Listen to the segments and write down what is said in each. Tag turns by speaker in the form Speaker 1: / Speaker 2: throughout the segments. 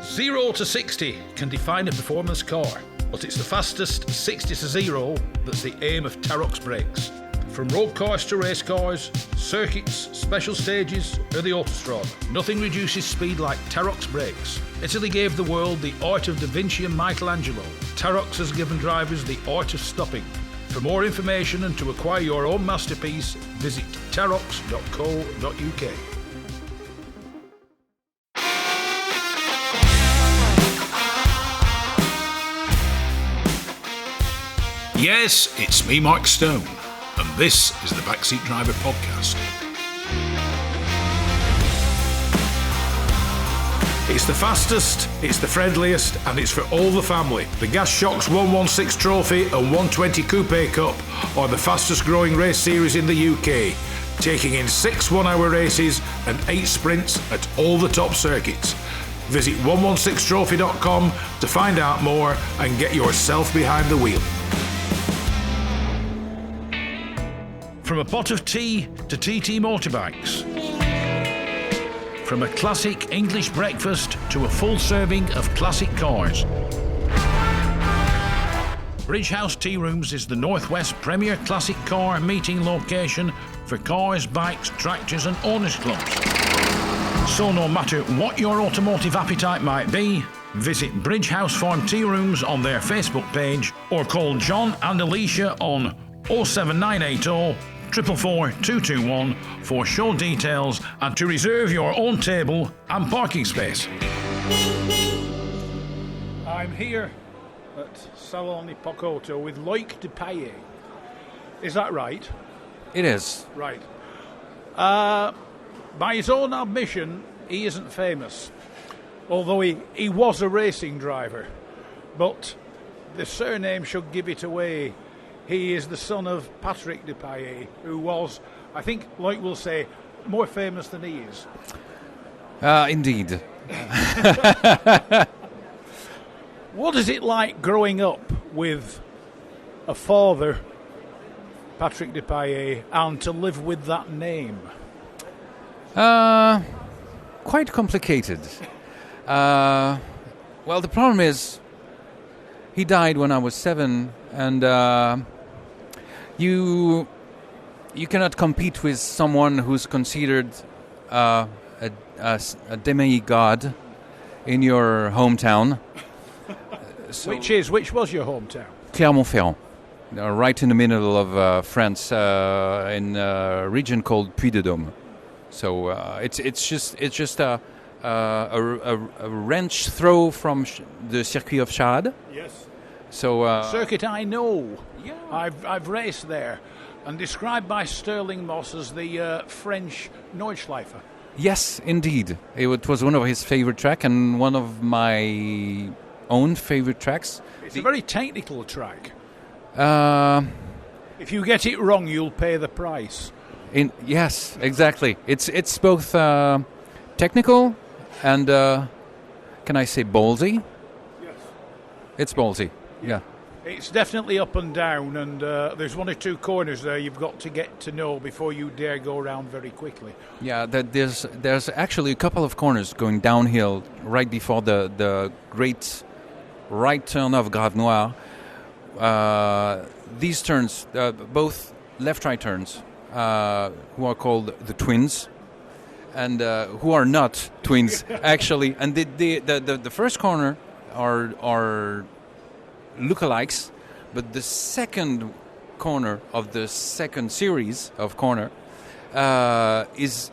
Speaker 1: 0 to 60 can define a performance car, but it's the fastest 60 to 0 that's the aim of Terox brakes. From road cars to race cars, circuits, special stages, or the autostrada, nothing reduces speed like Terox brakes. Italy gave the world the art of Da Vinci and Michelangelo. Terox has given drivers the art of stopping. For more information and to acquire your own masterpiece, visit terox.co.uk. Yes, it's me, Mike Stone, and this is the Backseat Driver Podcast. It's the fastest, it's the friendliest, and it's for all the family. The Gas Shocks 116 Trophy and 120 Coupe Cup are the fastest growing race series in the UK, taking in 6 one-hour races and 8 sprints at all the top circuits. Visit 116trophy.com to find out more and get yourself behind the wheel. From a pot of tea to TT motorbikes. From a classic English breakfast to a full serving of classic cars. Bridge House Tea Rooms is the Northwest premier classic car meeting location for cars, bikes, tractors and owners clubs. So no matter what your automotive appetite might be, visit Bridge House Farm Tea Rooms on their Facebook page or call John and Alicia on 07980 444 221 for show details and to reserve your own table and parking space. I'm here at Salon EpocAuto with Loic Depailler. Is that right?
Speaker 2: It is.
Speaker 1: Right. By his own admission, he isn't famous, although he was a racing driver. But the surname should give it away. He is the son of Patrick Depailler, who was, I think, Loic will say, more famous than he is.
Speaker 2: Indeed.
Speaker 1: What is it like growing up with a father, Patrick Depailler, and to live with that name?
Speaker 2: Quite complicated. Well, the problem is, he died when I was 7, and you cannot compete with someone who's considered a demigod in your hometown.
Speaker 1: So which was your hometown?
Speaker 2: Clermont-Ferrand, right in the middle of France, in a region called Puy-de-Dôme. So it's just a wrench throw from the Circuit of Charades.
Speaker 1: Yes.
Speaker 2: So
Speaker 1: circuit I know.
Speaker 2: Yeah.
Speaker 1: I've raced there, and described by Sterling Moss as the French Nordschleife.
Speaker 2: Yes, indeed. It was one of his favorite tracks and one of my own favorite tracks.
Speaker 1: It's a very technical track.
Speaker 2: If
Speaker 1: you get it wrong, you'll pay the price.
Speaker 2: Yes, exactly. It's both technical and can I say ballsy?
Speaker 1: Yes.
Speaker 2: It's ballsy. Yeah.
Speaker 1: It's definitely up and down, and there's 1 or 2 corners there you've got to get to know before you dare go around very quickly.
Speaker 2: Yeah, there's actually a couple of corners going downhill right before the great right turn of Grave Noir. These turns, both left-right turns, who are called the twins, and who are not twins actually. And the first corner are lookalikes, but the second corner of the second series of corner is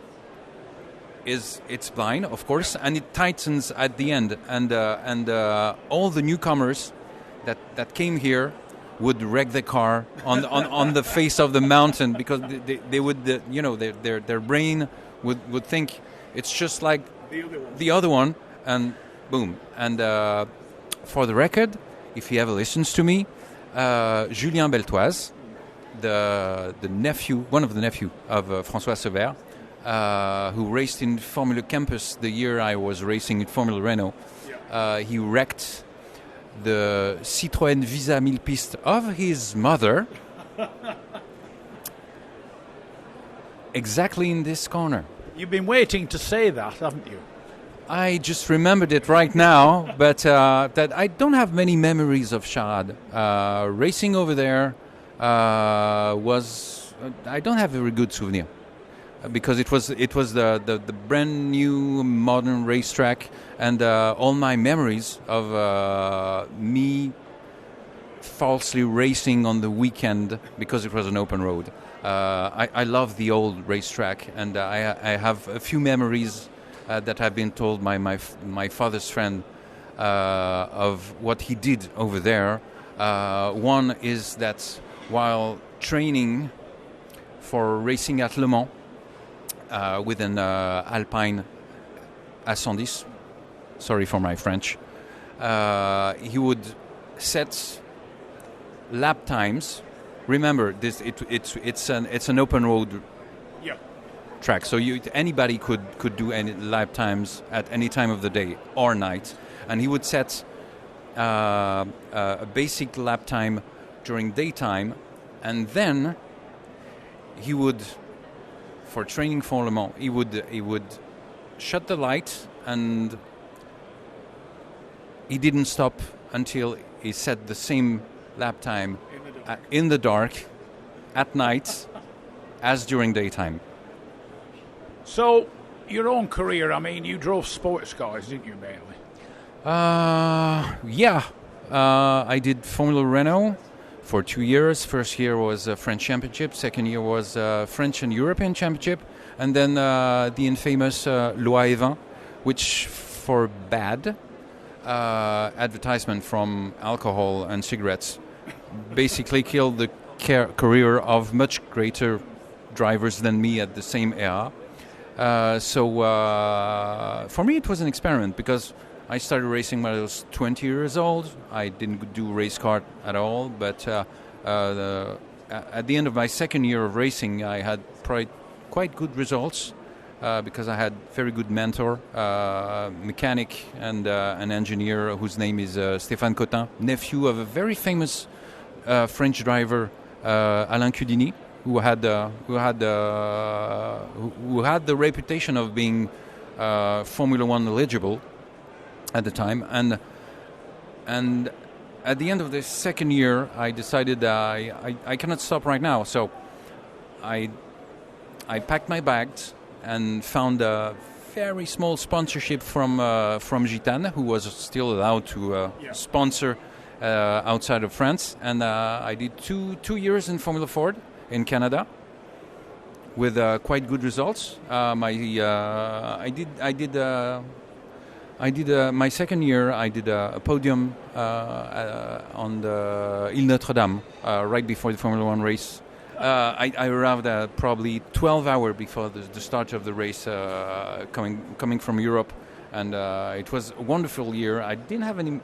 Speaker 2: it's blind, of course, and it tightens at the end, and all the newcomers that came here would wreck the car on the face of the mountain, because they would their brain would think it's just like the other one, and boom. And for the record, if he ever listens to me, Julien Beltoise, one of the nephew of François Sever, who raced in Formula Campus the year I was racing in Formula Renault, he wrecked the Citroën Visa 1000 Pistes of his mother exactly in this corner.
Speaker 1: You've been waiting to say that, haven't you?
Speaker 2: I just remembered it right now, but that I don't have many memories of Charade. Racing over there I don't have a very good souvenir because it was the brand new modern racetrack, and all my memories of me falsely racing on the weekend because it was an open road. I love the old racetrack, and I have a few memories that have been told by my father's friend of what he did over there. One is that while training for racing at Le Mans with an Alpine A110, sorry for my French, he would set lap times. Remember, it's an open road track, so anybody could do any lap times at any time of the day or night, and he would set a basic lap time during daytime, and then he would, for training for Le Mans, he would shut the light, and he didn't stop until he set the same lap time in the dark at night as during daytime.
Speaker 1: So, your own career, I mean, you drove sports cars, didn't you, mainly?
Speaker 2: Yeah. I did Formula Renault for 2 years. First year was a French championship. Second year was French and European championship. And then the infamous Loic, which for bad advertisement from alcohol and cigarettes basically killed the career of much greater drivers than me at the same era. So for me it was an experiment because I started racing when I was 20 years old. I didn't do race car at all, but at the end of my second year of racing I had quite good results because I had very good mentor, mechanic and an engineer whose name is Stéphane Cotin, nephew of a very famous French driver, Alain Cudini, who had the reputation of being Formula One eligible at the time, and at the end of the second year, I decided I cannot stop right now. So I packed my bags and found a very small sponsorship from Gitane, who was still allowed to sponsor outside of France, and I did two years in Formula Ford in Canada with quite good results. My second year I did a podium on the Ile Notre-Dame right before the Formula One race. I arrived probably 12 hours before the start of the race, coming from Europe, and it was a wonderful year. I didn't have any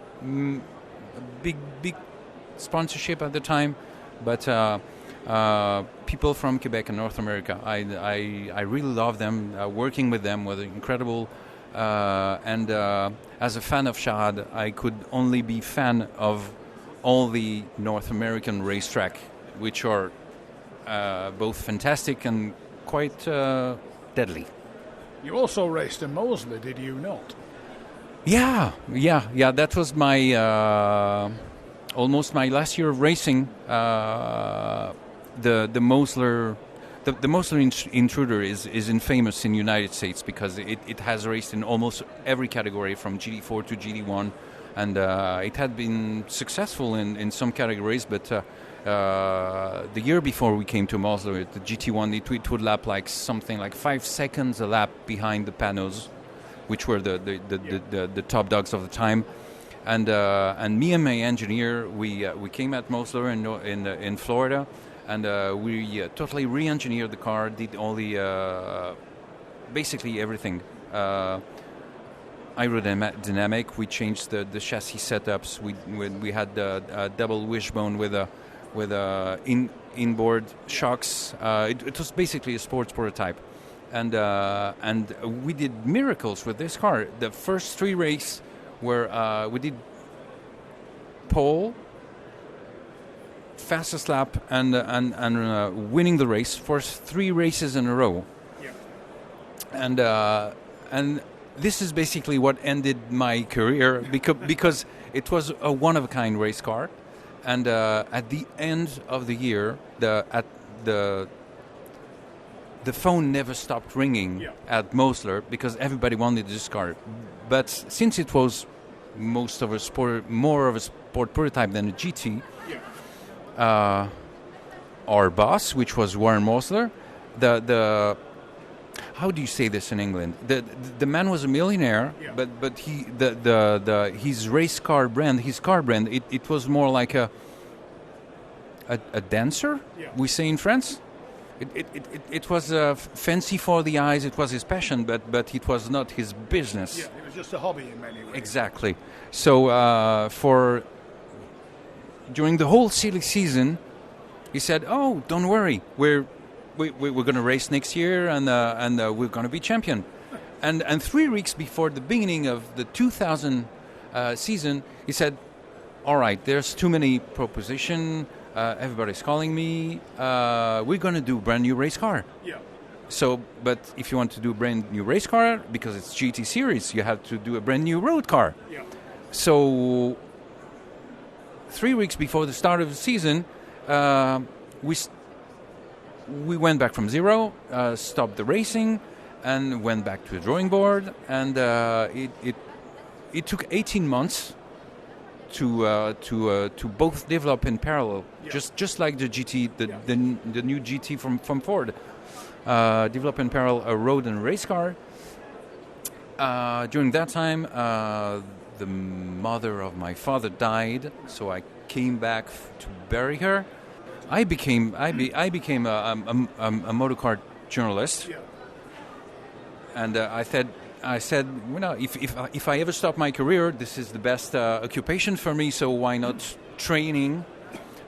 Speaker 2: big sponsorship at the time, but people from Quebec and North America, I really love them. Working with them was incredible, and as a fan of Charade, I could only be fan of all the North American racetrack, which are both fantastic and quite deadly.
Speaker 1: You also raced in Moseley, did you not?
Speaker 2: Yeah. That was my almost my last year of racing. The Mosler, the Mosler Intruder is infamous in the United States because it has raced in almost every category from GT4 to GT1, and it had been successful in some categories, but the year before we came to Mosler, the GT1, it would lap like something like 5 seconds a lap behind the Panos, which were the top dogs of the time, and me and my engineer, we came at Mosler in Florida, and we totally re-engineered the car, did all the basically everything. Aerodynamic, we changed the chassis setups. We had a double wishbone with inboard shocks. It was basically a sports prototype. And we did miracles with this car. The first 3 races were we did pole, fastest lap, and winning the race for 3 races in a row. Yeah. And this is basically what ended my career because it was a one-of-a-kind race car, and at the end of the year, the phone never stopped ringing at Mosler because everybody wanted this car. But since it was more of a sport prototype than a GT, our boss, which was Warren Mosler, the how do you say this in England? The man was a millionaire, but his race car brand, it was more like a dancer. We say in France. It was fancy for the eyes. It was his passion, but it was not his business.
Speaker 1: Yeah, it was just a hobby in many ways.
Speaker 2: Exactly. So during the whole silly season, he said, "Oh, don't worry, we're going to race next year, and we're going to be champion." And 3 weeks before the beginning of the 2000 season, he said, "All right, there's too many propositions. Everybody's calling me. We're going to do a brand new race car."
Speaker 1: Yeah.
Speaker 2: So, but if you want to do a brand new race car, because it's GT series, you have to do a brand new road car.
Speaker 1: Yeah.
Speaker 2: So, 3 weeks before the start of the season, we went back from zero, stopped the racing, and went back to the drawing board. And it took 18 months to both develop in parallel, just like the GT, the new GT from Ford, develop in parallel a road and race car. During that time, the mother of my father died, so I came back to bury her. I became a motorcar journalist, and I said, if I ever stop my career, this is the best occupation for me. So why not training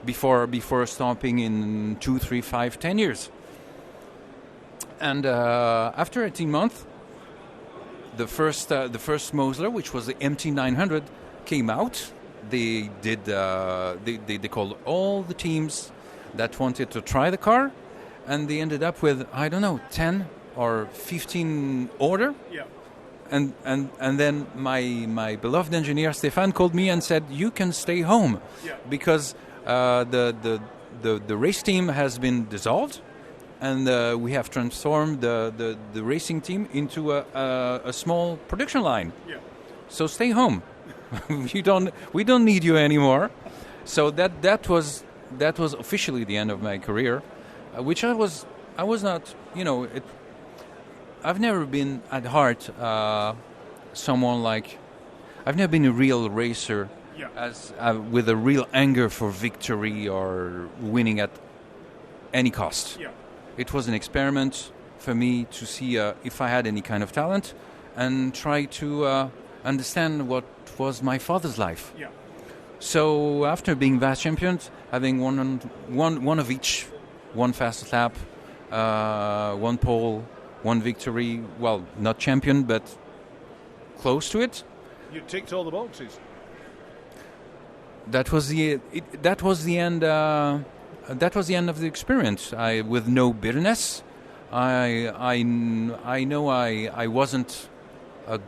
Speaker 2: before stopping in 2, 3, 5, 10 years? And after 18 months, the first Mosler, which was the MT900, came out. They did. They called all the teams that wanted to try the car, and they ended up with 10 or 15 order.
Speaker 1: Yeah.
Speaker 2: And then my beloved engineer Stéphane called me and said, "You can stay home, because the race team has been dissolved, and we have transformed the racing team into a small production line. Yeah. So stay home. we don't need you anymore." So that was officially the end of my career, which I was not, I've never been at heart someone like, I've never been a real racer as with a real anger for victory or winning at any cost. Yeah. It was an experiment for me to see if I had any kind of talent and try to understand what was my father's life. Yeah. So after being vast champions, having one of each, one fast lap, one pole, one victory, well, not champion, but close to it.
Speaker 1: You ticked all the boxes.
Speaker 2: That was the end. That was the end of the experience. With no bitterness. I know I wasn't a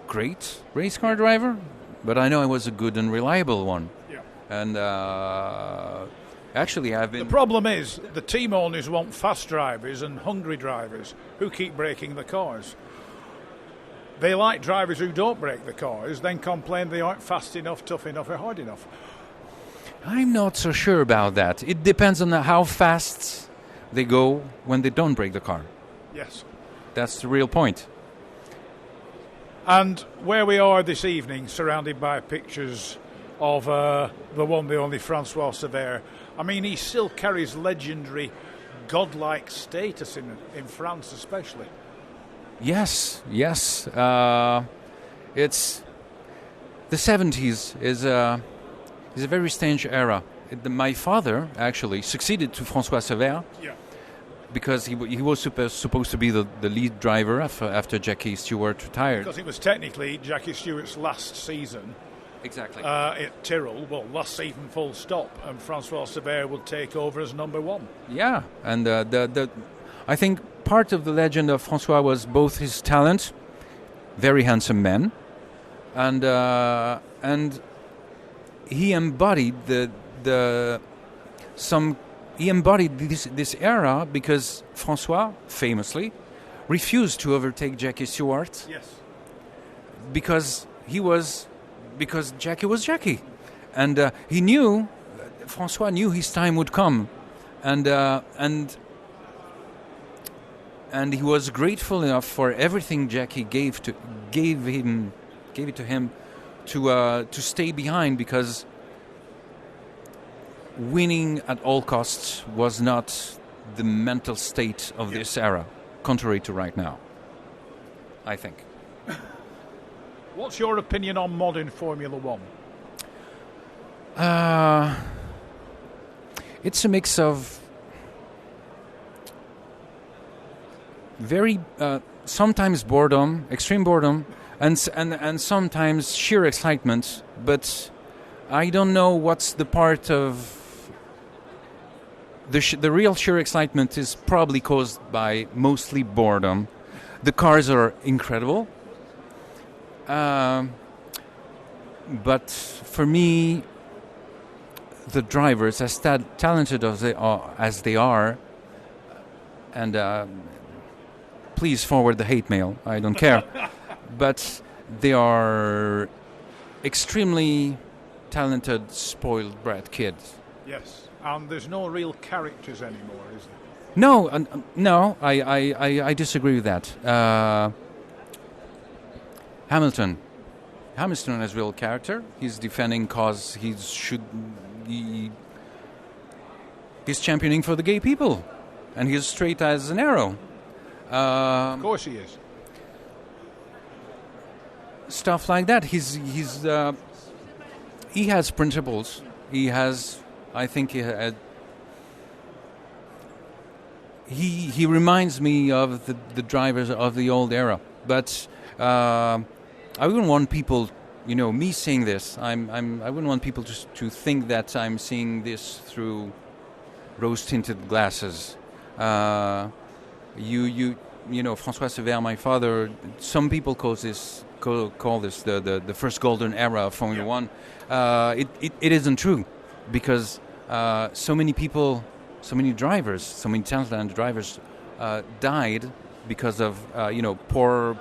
Speaker 2: great race car driver, but I know I was a good and reliable one. Yeah. And actually, I've been.
Speaker 1: The problem is the team owners want fast drivers and hungry drivers who keep breaking the cars. They like drivers who don't break the cars, then complain they aren't fast enough, tough enough, or hard enough.
Speaker 2: I'm not so sure about that. It depends on how fast they go when they don't break the car.
Speaker 1: Yes.
Speaker 2: That's the real point.
Speaker 1: And where we are this evening, surrounded by pictures of the one, the only Francois Sever, I mean, he still carries legendary, godlike status in France especially.
Speaker 2: Yes. It's the 70s is a very strange era. My father actually succeeded to François Sever because he was supposed to be the lead driver after Jackie Stewart retired.
Speaker 1: Because it was technically Jackie Stewart's last season.
Speaker 2: Exactly.
Speaker 1: At Tyrrell, well, last season full stop, and François Sever would take over as number one.
Speaker 2: Yeah, and I think part of the legend of François was both his talent very handsome man, and he embodied this era because François famously refused to overtake Jackie Stewart.
Speaker 1: Yes.
Speaker 2: Because Jackie was Jackie, and François knew his time would come, and he was grateful enough for everything Jackie gave it to him to stay behind, because winning at all costs was not the mental state of this era, contrary to right now, I think.
Speaker 1: What's your opinion on modern Formula One?
Speaker 2: It's a mix of very sometimes boredom, extreme boredom, and sometimes sheer excitement. But I don't know what's the part of the real sheer excitement is probably caused by mostly boredom. The cars are incredible. But for me, the drivers, as talented as they are, and please forward the hate mail, I don't care, but they are extremely talented, spoiled brat kids.
Speaker 1: Yes, and there's no real characters anymore, is there?
Speaker 2: No, I disagree with that. Hamilton has real character. He's defending cause he's championing for the gay people, and he's straight as an arrow.
Speaker 1: Of course he is.
Speaker 2: Stuff like that. He has principles. He reminds me of the drivers of the old era, but. I wouldn't want people, me saying this. I wouldn't want people to think that I'm seeing this through rose-tinted glasses. François Sever, my father. Some people call this the first golden era of Formula One. It isn't true, because so many people, so many drivers, so many talented drivers died because of poor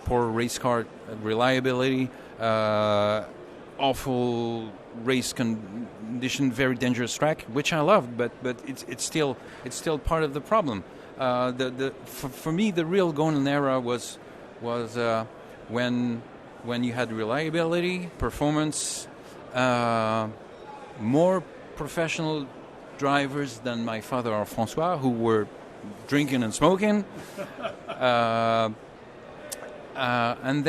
Speaker 2: race car reliability, awful race condition, very dangerous track, which I love, but it's still part of the problem. For me, the real golden era was when you had reliability, performance, more professional drivers than my father or François, who were drinking and smoking. And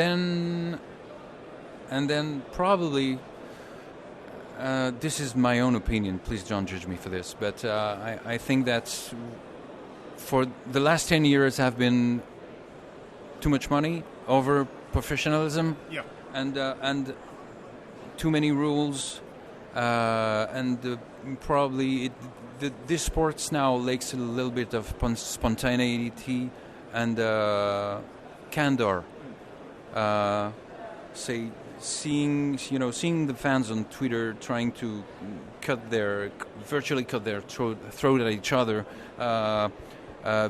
Speaker 2: then probably, this is my own opinion, please don't judge me for this, but I think that for the last 10 years have been too much money, over professionalism, and too many rules, and probably this sports now lacks a little bit of spontaneity and candor. Seeing the fans on Twitter trying to virtually cut their throat at each other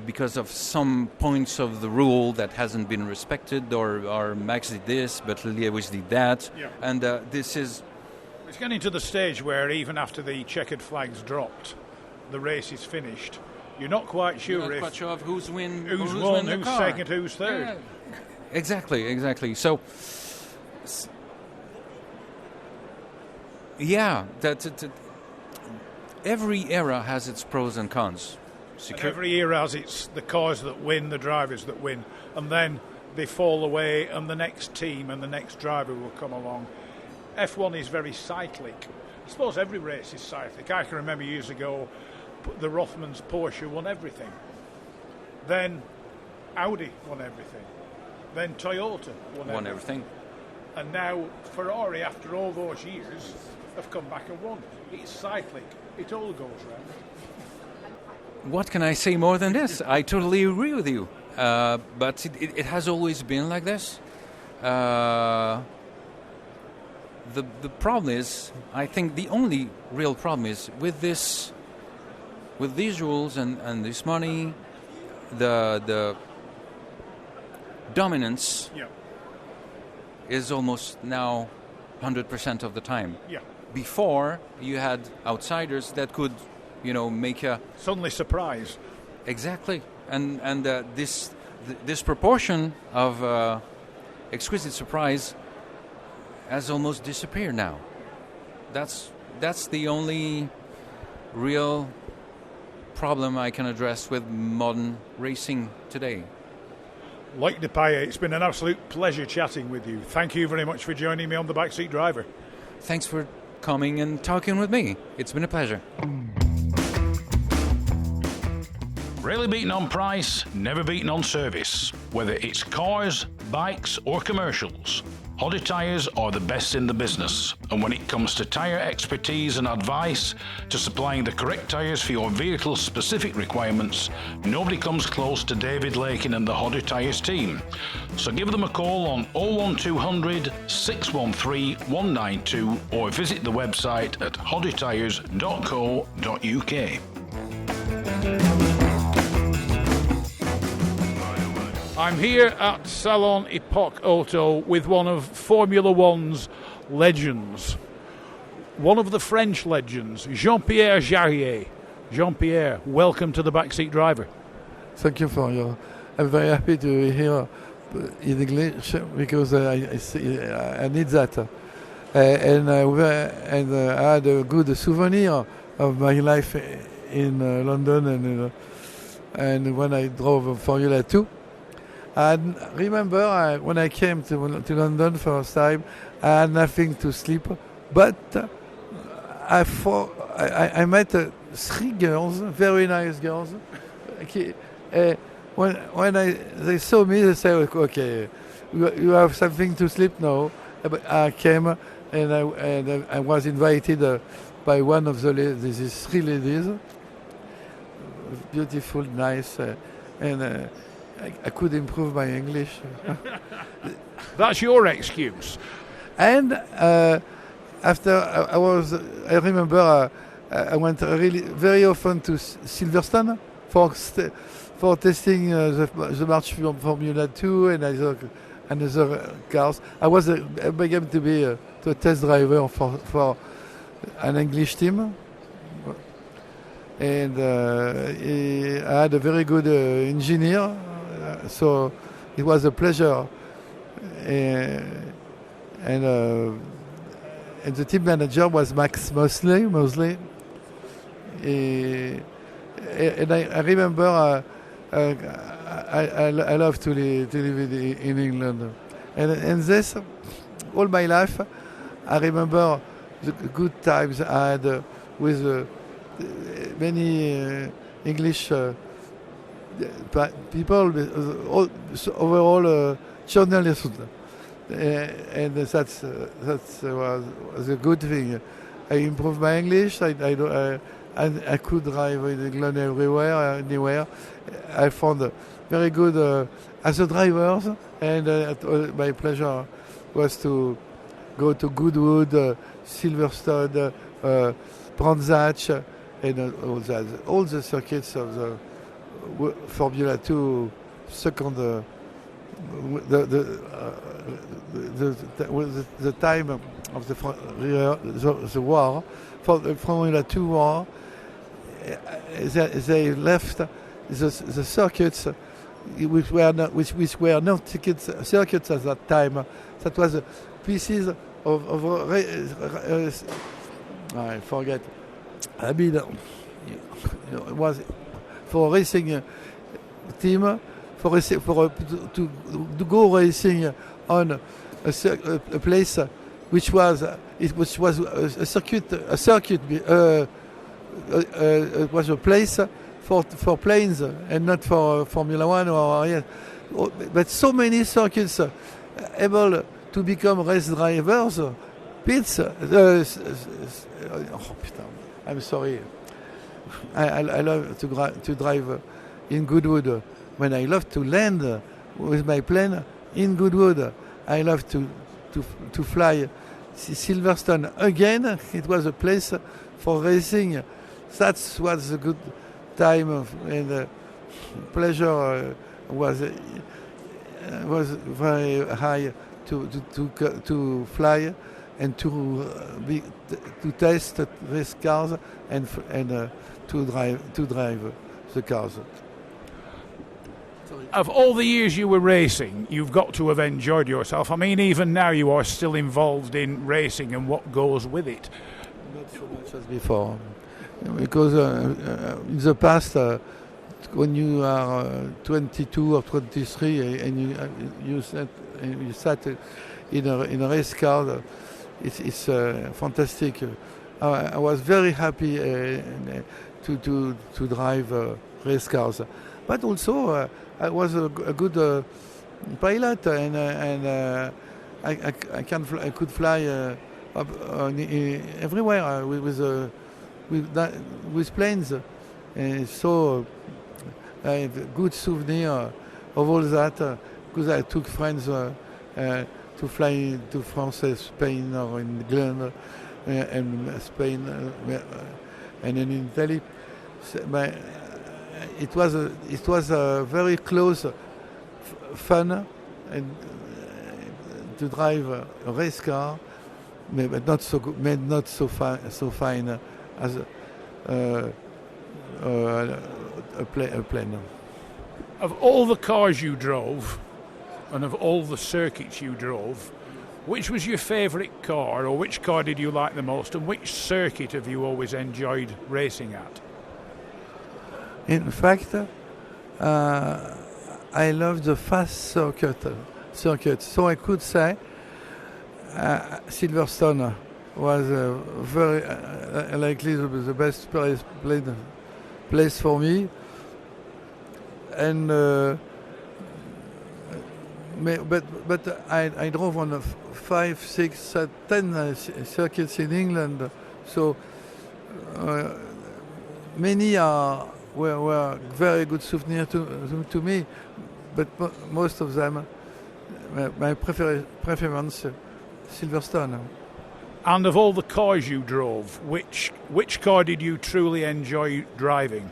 Speaker 2: because of some points of the rule that hasn't been respected, or Max did this but Lewis did that, and it's
Speaker 1: getting to the stage where even after the checkered flag's dropped, the race is finished. You're not quite sure
Speaker 2: of who's won,
Speaker 1: who's second, who's third.
Speaker 2: Yeah. Exactly. So, every era has its pros and cons.
Speaker 1: And every era has its the cars that win, the drivers that win, and then they fall away, and the next team and the next driver will come along. F1 is very cyclic. I suppose every race is cyclic. I can remember years ago, the Rothmans Porsche won everything. Then Audi won everything. Then Toyota won everything. And now Ferrari, after all those years, have come back and won. It's cyclic. It all goes round.
Speaker 2: What can I say more than this? I totally agree with you. But it has always been like this. The problem is, I think the only real problem is with these rules and this money, the dominance is almost now 100% of the time.
Speaker 1: Yeah.
Speaker 2: Before, you had outsiders that could, make a
Speaker 1: Suddenly surprise.
Speaker 2: exactly, and this proportion of exquisite surprise has almost disappeared now. That's the only real problem I can address with modern racing today.
Speaker 1: Loic Depailler, it's been an absolute pleasure chatting with you. Thank you very much for joining me on the Backseat Driver.
Speaker 2: Thanks for coming and talking with me. It's been a pleasure.
Speaker 1: Rarely beaten on price, never beaten on service. Whether it's cars, bikes or commercials, Hodder Tyres are the best in the business. And when it comes to tyre expertise and advice to supplying the correct tyres for your vehicle's specific requirements, nobody comes close to David Lakin and the Hodder Tyres team. So give them a call on 01200 613 192 or visit the website at hoddertyres.co.uk. I'm here at Salon EpocAuto with one of Formula One's legends. One of the French legends, Jean-Pierre Jarier. Jean-Pierre, welcome to the Backseat Driver.
Speaker 3: Thank you for your... I'm very happy to hear in English because I need that. And I had a good souvenir of my life in London and when I drove Formula 2. I remember when I came to London first time, I had nothing to sleep, but I met 3 girls, very nice girls. When they saw me, they said, "Okay, you have something to sleep now." I came and I was invited by one of these 3 ladies, beautiful, nice, and. I could improve my English.
Speaker 1: That's your excuse.
Speaker 3: And after I remember I went really very often to Silverstone for testing the March Formula 2 and other cars. I began to be a test driver for an English team. And I had a very good engineer. So it was a pleasure, and the team manager was Max Mosley, and I remember I love to live in England, and this all my life I remember the good times I had with many English. People, overall journalists, and that was a good thing. I improved my English. I could drive in England anywhere. I found very good as a driver, and my pleasure was to go to Goodwood, Silverstone, Brands Hatch, and all the circuits of the Formula 2 second the time of the war for the Formula 2 war. They left the circuits which were not circuits at that time. That was pieces of I forget. I mean, it was for racing team to go racing on a place which was a circuit. It was a place for planes and not for Formula 1 but so many circuits able to become race drivers. Pits. I'm sorry. I love to drive in Goodwood. When I love to land with my plane in Goodwood, I love to fly Silverstone again. It was a place for racing. That was a good time and pleasure was very high to fly and to test race cars and to drive the cars.
Speaker 1: Of all the years you were racing, you've got to have enjoyed yourself. I mean, even now you are still involved in racing and what goes with it.
Speaker 3: Not so much as before, because in the past, when you are 22 or 23 and you sat in a race car, it's fantastic. I was very happy to drive race cars, but also I was a good pilot, and I could fly everywhere with planes. So I have good souvenir of all that because I took friends to fly to France, Spain, or England, and Spain, and in Italy. But it was a very close fun and to drive a race car, but not so good, not so fine as a plane.
Speaker 1: Of all the cars you drove and of all the circuits you drove, which was your favourite car, or which car did you like the most, and which circuit have you always enjoyed racing at?
Speaker 3: In fact, I love the fast circuit. So I could say Silverstone was very likely the best place for me. And but I drove on 5, 6, 10 circuits in England. So many were very good souvenirs to me, but most of them, my preference, Silverstone.
Speaker 1: And of all the cars you drove, which car did you truly enjoy driving?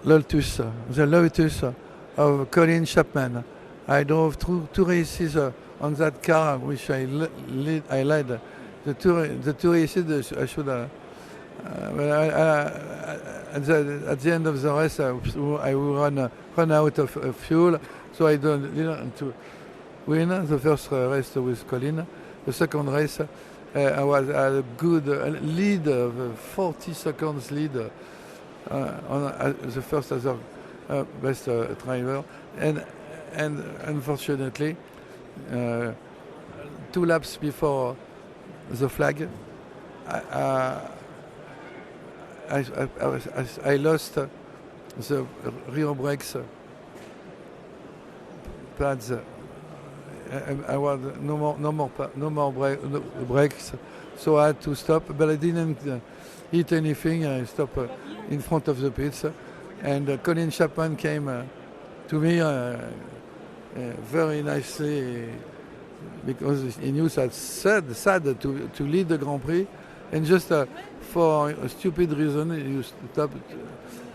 Speaker 3: The Lotus of Colin Chapman. I drove two races on that car, which I led. The two races I should have. At the end of the race, I will run out of fuel, so I didn't to win the first race with Colin. The second race, I had a good lead of 40 seconds lead on the first as a best driver, and unfortunately, 2 laps before the flag, I lost the rear brakes pads. I was no more brakes, so I had to stop. But I didn't hit anything. I stopped in front of the pits, and Colin Chapman came to me very nicely because he knew that sad to lead the Grand Prix, and just for a stupid reason you stopped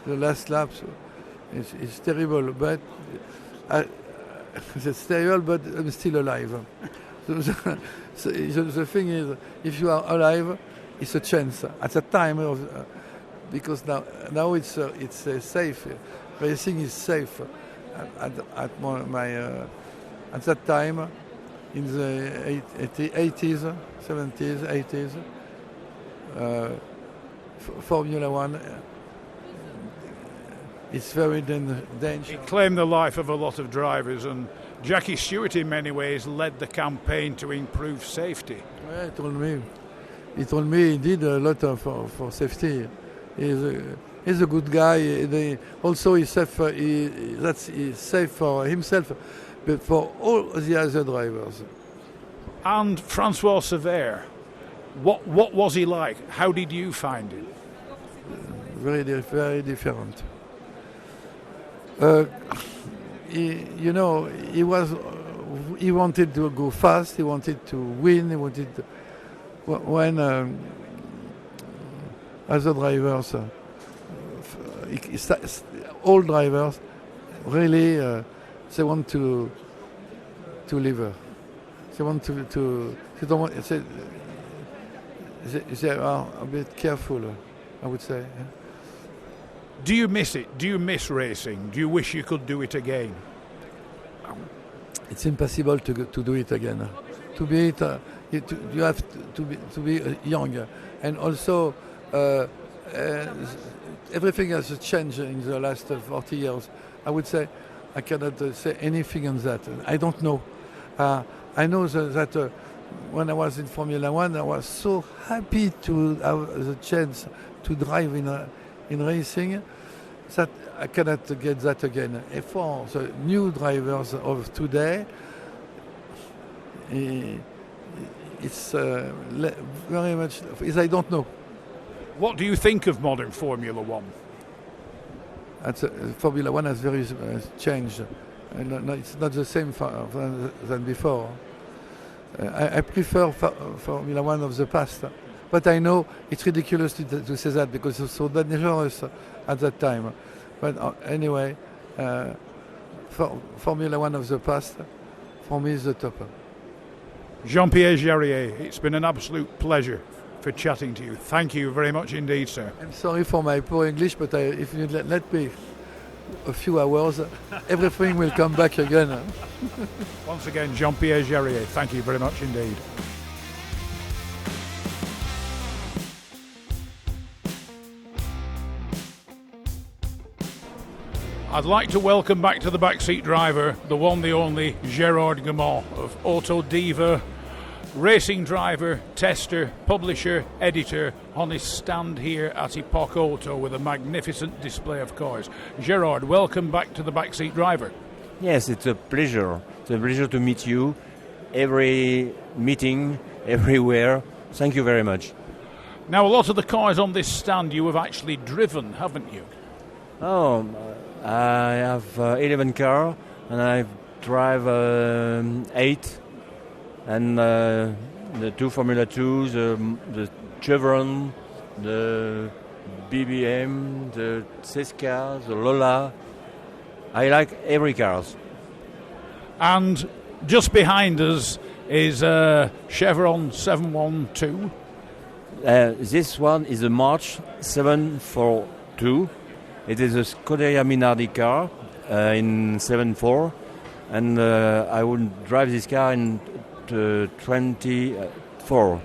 Speaker 3: the last lap. So it's terrible, but it's terrible, but I'm still alive. So the thing is, if you are alive, it's a chance. At the time, because now it's safe. Racing is safe. At that time, in the 80s, 70s, 80s, Formula One. It's very dangerous.
Speaker 1: It claimed the life of a lot of drivers, and Jackie Stewart in many ways led the campaign to improve safety.
Speaker 3: Yeah, he told me he did a lot for safety. He's a good guy. Also, he's safe for himself, but for all the other drivers.
Speaker 1: And Francois Sever, what was he like? How did you find him? Very
Speaker 3: different. he wanted to go fast. He wanted to win. He wanted to, when other drivers, all drivers, really they want to live. They want to they don't want. They are a bit careful, I would say.
Speaker 1: Do you miss it? Do you miss racing? Do you wish you could do it again?
Speaker 3: It's impossible to do it again. To be it, you have to be young, and also everything has changed in the last 40 years. I would say I cannot say anything on that. I don't know. I know that when I was in Formula One, I was so happy to have the chance to drive in racing that I cannot get that again. And for the new drivers of today, it's very much. I don't know.
Speaker 1: What do you think of modern Formula One?
Speaker 3: Formula One has very changed. And it's not the same than before. I prefer Formula One of the past, but I know it's ridiculous to say that because it was so dangerous at that time. But anyway, Formula One of the past, for me, is the top.
Speaker 1: Jean-Pierre Jarier, it's been an absolute pleasure for chatting to you. Thank you very much indeed, sir.
Speaker 3: I'm sorry for my poor English, but if you let me a few hours, everything will come back again.
Speaker 1: Once again, Jean-Pierre Jarier, thank you very much indeed. I'd like to welcome back to the Backseat Driver the one, the only Gerard Gamand of Auto Diva, racing driver, tester, publisher, editor, on his stand here at EpocAuto with a magnificent display of cars. Gerard, welcome back to the Backseat Driver.
Speaker 4: Yes, it's a pleasure. It's a pleasure to meet you. Every meeting, everywhere. Thank you very much.
Speaker 1: Now, a lot of the cars on this stand you have actually driven, haven't you?
Speaker 4: Oh, I have 11 cars and I drive 8. And the two Formula 2s, the Chevron, the BBM, the Seska, the Lola. I like every car.
Speaker 1: And just behind us is Chevron 712.
Speaker 4: This one is a March 742. It is a Scuderia Minardi car in 7.4. And I will drive this car in 24,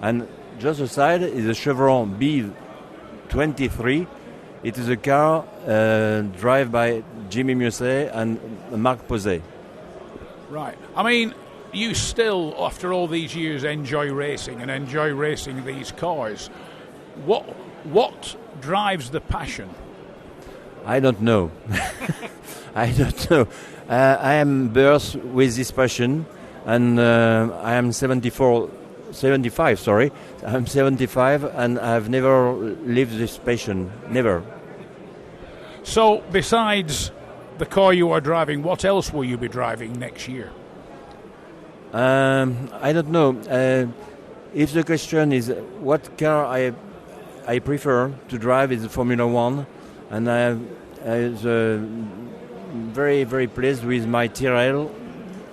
Speaker 4: and just aside is a Chevron B23. It is a car driven by Jimmy Musset and Marc Posey.
Speaker 1: Right. I mean, you still, after all these years, enjoy racing and enjoy racing these cars. What drives the passion?
Speaker 4: I don't know. I don't know. I am birthed with this passion. And I am 75, I'm 75, and I've never lived this passion, never.
Speaker 1: So, besides the car you are driving, what else will you be driving next year?
Speaker 4: I don't know. If the question is what car I prefer to drive is the Formula One, and I was very, very pleased with my Tyrrell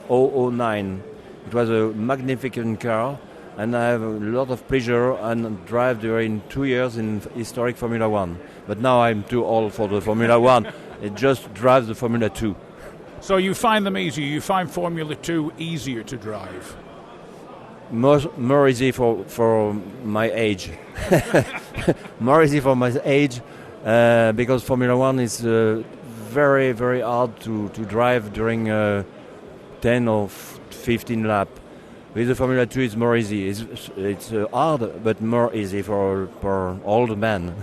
Speaker 4: 009. It was a magnificent car, and I have a lot of pleasure and drive during 2 years in historic Formula One. But now I'm too old for the Formula One. It just drives the Formula 2.
Speaker 1: So you find them easier? You find Formula 2 easier to drive?
Speaker 4: More easy for my age. More easy for my age because Formula One is very, very hard to drive during 10 or 15 laps. With the Formula 2 it's more easy. It's hard but more easy for old men.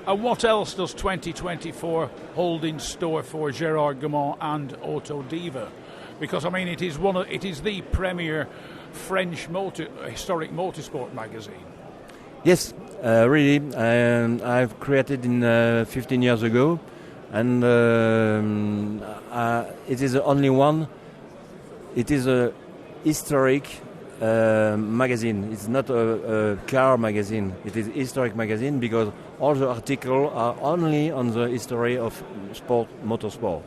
Speaker 1: And what else does 2024 hold in store for Gerard Gamand and Auto Diva? Because I mean, it is the premier French historic motorsport magazine.
Speaker 4: Yes, really. I've created in 15 years ago, and it is the only one. It is a historic magazine. It's not a car magazine. It is historic magazine because all the articles are only on the history of motorsport.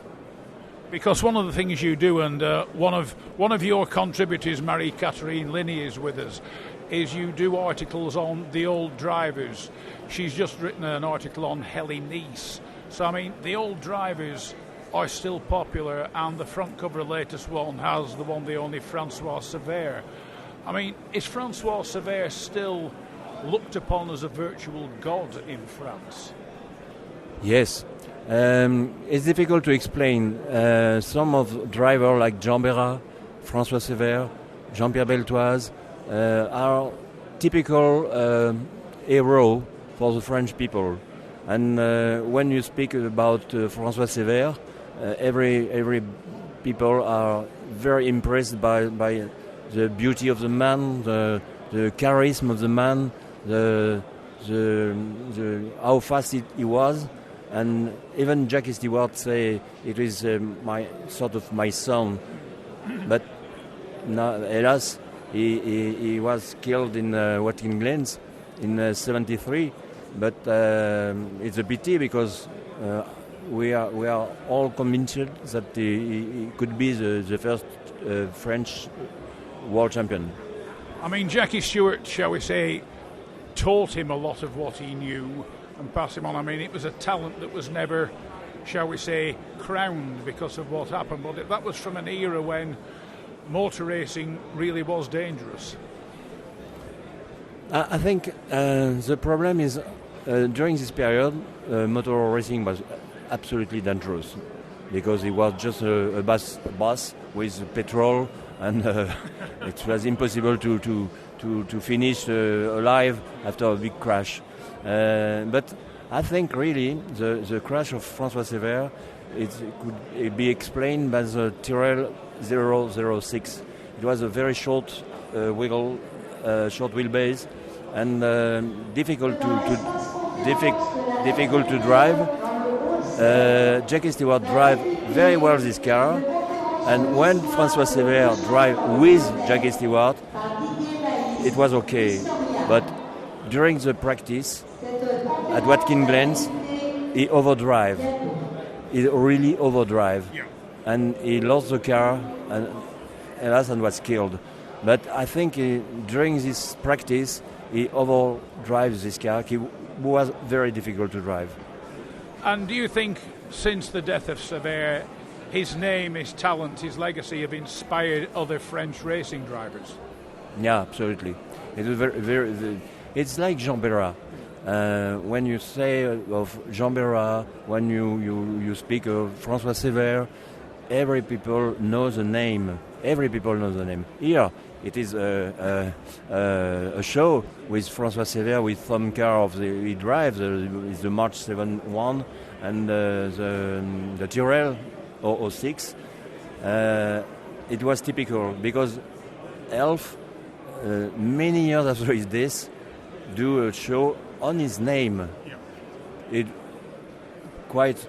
Speaker 1: Because one of the things you do, and one of your contributors, Marie-Catherine Linney, is with us, is you do articles on the old drivers. She's just written an article on Heli Nice. So, I mean, the old drivers are still popular, and the front cover latest one has the one, the only Francois Sever. I mean, is Francois Sever still looked upon as a virtual god in France?
Speaker 4: Yes. It's difficult to explain. Some of drivers like Jean Bérat, François Sever, Jean-Pierre Beltoise are typical hero for the French people. And when you speak about François Sever, every people are very impressed by the beauty of the man, the charisma of the man, the how fast he was. And even Jackie Stewart say it is my son, but no, alas, he was killed in Watkins Glen in '73. But it's a pity because we are all convinced that he could be the first French world champion.
Speaker 1: I mean, Jackie Stewart, shall we say, taught him a lot of what he knew and passed him on. I mean, it was a talent that was never, shall we say, crowned because of what happened. But that was from an era when motor racing really was dangerous.
Speaker 4: I think the problem is during this period, motor racing was absolutely dangerous because it was just a bus with petrol, and it was impossible to finish alive after a big crash. But I think really the crash of François Sever could be explained by the Tyrrell 006. It was a very short wheelbase and difficult to drive. Jackie Stewart drive very well this car, and when François Sever drive with Jackie Stewart, it was okay. But during the practice at Watkins Glen, he overdrive. He really overdrive, and he lost the car and was killed. But I think during this practice, he overdrives this car. He was very difficult to drive.
Speaker 1: And do you think, since the death of Sever, his name, his talent, his legacy have inspired other French racing drivers?
Speaker 4: Yeah, absolutely. It was very. It's like Jean Bérat. When you say of Jean Bérat, when you speak of François Sever, every people knows the name. Every people knows the name. Here, it is a show with François Sever with some car he drives. Is the March 7-1 and the Tyrrell 006. It was typical because Elf, many years after his death, do a show on his name. Yeah. It quite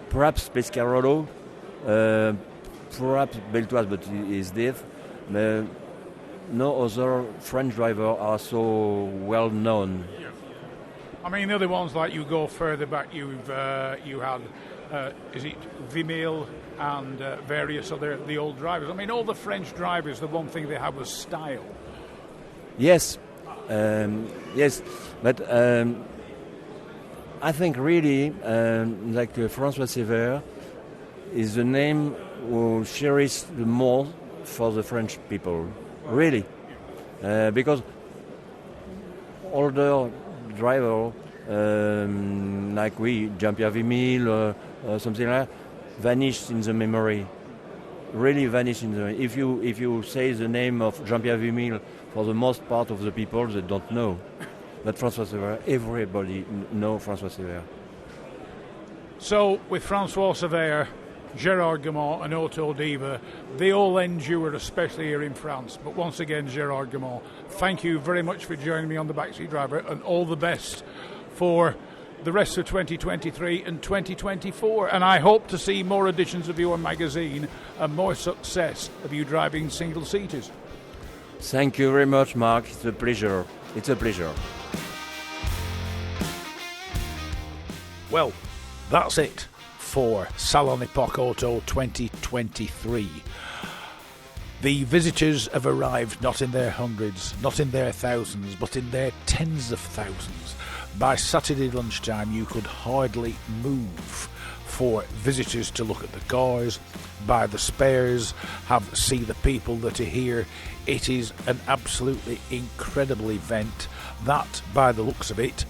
Speaker 4: perhaps Pescarolo, perhaps Beltoise, but he is dead. No other French driver are so well known.
Speaker 1: Yeah. I mean, the other ones, like you go further back, you had is it Vimel and various other the old drivers. I mean, all the French drivers, the one thing they had was style.
Speaker 4: Yes, yes, but I think really like François Sever is the name who cherished the most for the French people, really, because older driver like Jean-Pierre Jarier or something like that, vanished in the memory. Really vanished in the memory. If you say the name of Jean-Pierre Jarier, for the most part of the people, they don't know. But François Sever, everybody knows François Sever.
Speaker 1: So, with François Sever, Gerard Gamand and Auto Diva, they all endure, especially here in France. But once again, Gerard Gamand, thank you very much for joining me on the Backseat Driver, and all the best for the rest of 2023 and 2024. And I hope to see more editions of your magazine and more success of you driving single-seaters.
Speaker 4: Thank you very much, Mark. It's a pleasure. It's a pleasure.
Speaker 1: Well, that's it for Salon EpocAuto 2023. The visitors have arrived not in their hundreds, not in their thousands, but in their tens of thousands. By Saturday lunchtime, you could hardly move for visitors to look at the cars, buy the spares, see the people that are here. It is an absolutely incredible event that, by the looks of it,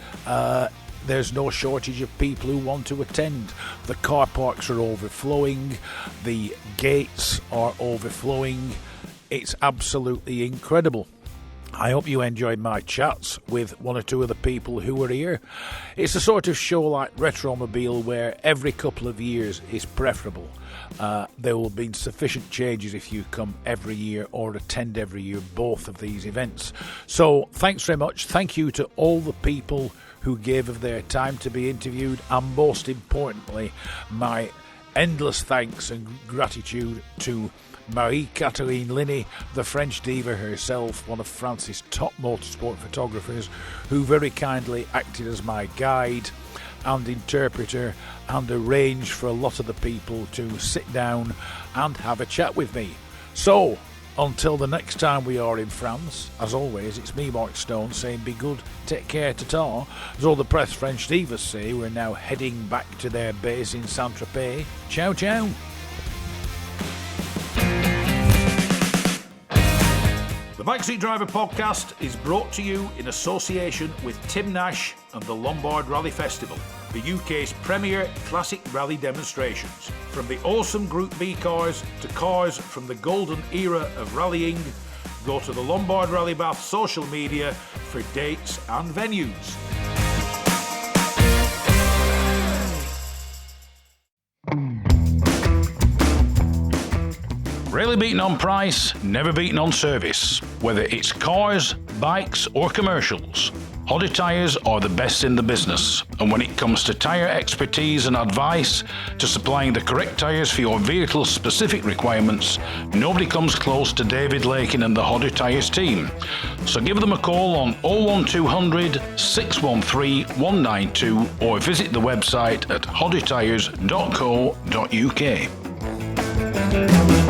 Speaker 1: there's no shortage of people who want to attend. The car parks are overflowing, the gates are overflowing. It's absolutely incredible. I hope you enjoyed my chats with one or two of the people who were here. It's a sort of show like Retromobile where every couple of years is preferable. There will be sufficient changes if you come every year or attend every year both of these events. So thanks very much. Thank you to all the people who gave of their time to be interviewed, and most importantly, my endless thanks and gratitude to Marie-Catherine Linney, the French diva herself, one of France's top motorsport photographers, who very kindly acted as my guide and interpreter and arranged for a lot of the people to sit down and have a chat with me. So, until the next time we are in France, as always, it's me, Mark Stone, saying be good, take care, ta-ta. As all the press French divas say, we're now heading back to their base in Saint-Tropez. Ciao, ciao. The Backseat Driver Podcast is brought to you in association with Tim Nash and the Lombard Rally Festival, the UK's premier classic rally demonstrations. From the awesome Group B cars to cars from the golden era of rallying, go to the Lombard Rally Bath social media for dates and venues. Rarely beaten on price, never beaten on service. Whether it's cars, bikes or commercials, Hodder Tyres are the best in the business. And when it comes to tyre expertise and advice to supplying the correct tyres for your vehicle's specific requirements, nobody comes close to David Lakin and the Hodder Tyres team. So give them a call on 01200 613 192 or visit the website at hoddertyres.co.uk.